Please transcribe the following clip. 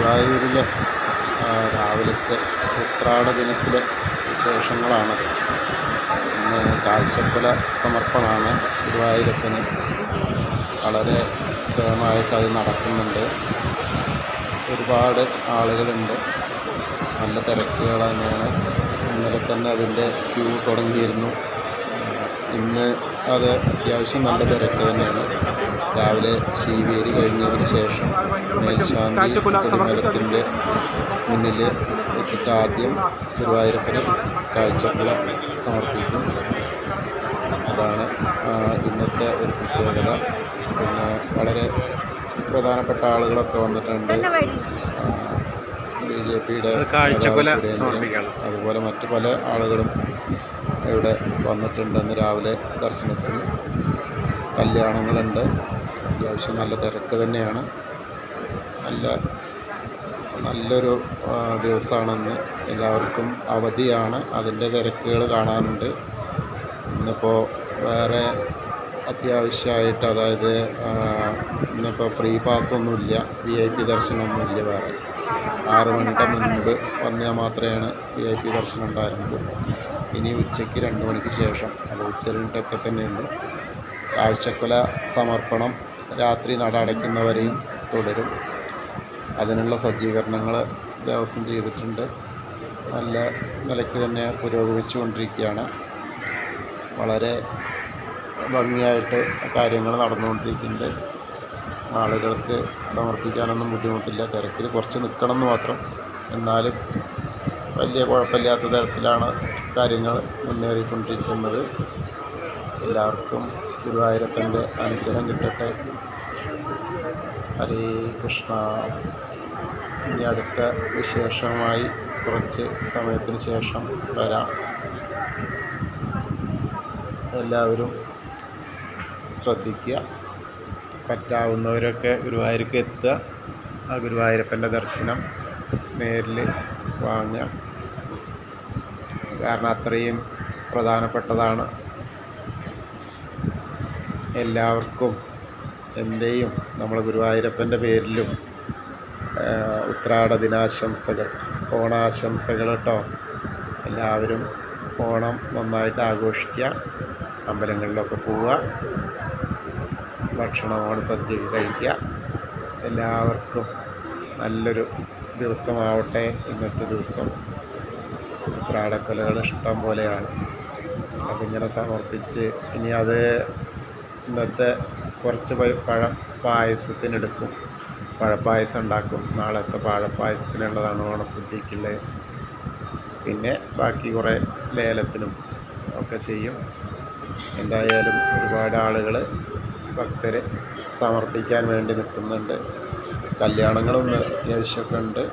ഗുരുവായൂരിലെ രാവിലത്തെ ഉത്രാട ദിനത്തിലെ വിശേഷങ്ങളാണ്. ഇന്ന് കാഴ്ചക്കുല സമർപ്പണമാണ് ഗുരുവായൂരപ്പന്. വളരെ ഭയമായിട്ട് അത് നടക്കുന്നുണ്ട്. ഒരുപാട് ആളുകളുണ്ട്, നല്ല തിരക്കുകൾ തന്നെയാണ്. ഇന്നലെ തന്നെ അതിൻ്റെ ക്യൂ തുടങ്ങിയിരുന്നു. ഇന്ന് അത് അത്യാവശ്യം നല്ല തിരക്ക് തന്നെയാണ്. രാവിലെ ശീവേലി കഴിഞ്ഞതിന് ശേഷം മേൽശാന്തി പൊതുമരത്തിൻ്റെ മുന്നിൽ വെച്ചിട്ട് ആദ്യം ഗുരുവായൂരപ്പന് കാഴ്ചക്കുല സമർപ്പിക്കും. അതാണ് ഇന്നത്തെ ഒരു പ്രത്യേകത. പിന്നെ വളരെ പ്രധാനപ്പെട്ട ആളുകളൊക്കെ വന്നിട്ടുണ്ട്. BJPയുടെ അതുപോലെ മറ്റു പല ആളുകളും ഇവിടെ വന്നിട്ടുണ്ടെന്ന്. രാവിലെ ദർശനത്തിന് കല്യാണങ്ങളുണ്ട്. അത്യാവശ്യം നല്ല തിരക്ക് തന്നെയാണ്. നല്ലൊരു ദിവസമാണെന്ന്. എല്ലാവർക്കും അവധിയാണ്. അതിൻ്റെ തിരക്കുകൾ കാണാനുണ്ട്. ഇന്നിപ്പോൾ വേറെ അത്യാവശ്യമായിട്ട്, അതായത് ഇന്നിപ്പോൾ ഫ്രീ പാസ്സൊന്നുമില്ല, VIP ദർശനമൊന്നുമില്ല. വേറെ 6 മണിയുടെ മുൻപ് വന്നാൽ മാത്രമേ VIP ദർശനം ഉണ്ടായിരുന്നുള്ളൂ. ഇനി ഉച്ചയ്ക്ക് 2 മണിക്ക് ശേഷം, അത് ഉച്ചരിട്ടൊക്കെ തന്നെയുള്ളൂ. കാഴ്ചക്കുല സമർപ്പണം രാത്രി നട അടയ്ക്കുന്നവരെയും തുടരും. അതിനുള്ള സജ്ജീകരണങ്ങൾ ദേവസ്വം ചെയ്തിട്ടുണ്ട്. നല്ല നിലയ്ക്ക് തന്നെ പുരോഗമിച്ചു കൊണ്ടിരിക്കുകയാണ്. വളരെ ഭംഗിയായിട്ട് കാര്യങ്ങൾ നടന്നുകൊണ്ടിരിക്കുന്നുണ്ട്. ആളുകൾക്ക് സമർപ്പിക്കാനൊന്നും ബുദ്ധിമുട്ടില്ല. തിരക്കിൽ കുറച്ച് നിൽക്കണം എന്ന് മാത്രം. എന്നാലും വലിയ കുഴപ്പമില്ലാത്ത തരത്തിലാണ് കാര്യങ്ങൾ മുന്നേറിക്കൊണ്ടിരിക്കുന്നത്. എല്ലാവർക്കും ഗുരുവായൂരപ്പൻ്റെ അനുഗ്രഹം കിട്ടട്ടെ. ഹരേ കൃഷ്ണ. ഇനി അടുത്ത വിശേഷമായി കുറച്ച് സമയത്തിന് ശേഷം വരാം. എല്ലാവരും ശ്രദ്ധിക്കുക. പറ്റാവുന്നവരൊക്കെ ഗുരുവായൂർക്ക് എത്തുക. ആ ഗുരുവായൂരപ്പൻ്റെ ദർശനം നേരിൽ വാങ്ങുക. കാരണം അത്രയും പ്രധാനപ്പെട്ടതാണ്. എല്ലാവർക്കും എൻ്റെയും നമ്മളെ ഗുരുവായൂരപ്പൻ്റെ പേരിലും ഉത്രാട ദിനാശംസകൾ, ഓണാശംസകൾ കേട്ടോ. എല്ലാവരും ഓണം നന്നായിട്ട് ആഘോഷിക്കുക. അമ്പലങ്ങളിലൊക്കെ പോവുക, ഭക്ഷണം, ഓണസദ്യയൊക്കെ കഴിക്കുക. എല്ലാവർക്കും നല്ലൊരു ദിവസമാവട്ടെ. ഇന്നത്തെ ദിവസം ഉത്രാടക്കുലകൾ ഇഷ്ടം പോലെയാണ്. അതിങ്ങനെ സമർപ്പിച്ച് ഇനി അത് ഇന്നത്തെ കുറച്ച് പായസത്തിനെടുക്കും. പഴപ്പായസം ഉണ്ടാക്കും. നാളത്തെ പാഴപ്പായസത്തിനുള്ളതാണ് ഓണസദ്യക്കുള്ളത്. പിന്നെ ബാക്കി കുറേ ലേലത്തിനും ഒക്കെ ചെയ്യും. എന്തായാലും ഒരുപാട് ആളുകൾ, ഭക്തർ സമർപ്പിക്കാൻ വേണ്ടി നിൽക്കുന്നുണ്ട്. കല്യാണങ്ങളും അത്യാവശ്യമൊക്കെ ഉണ്ട്.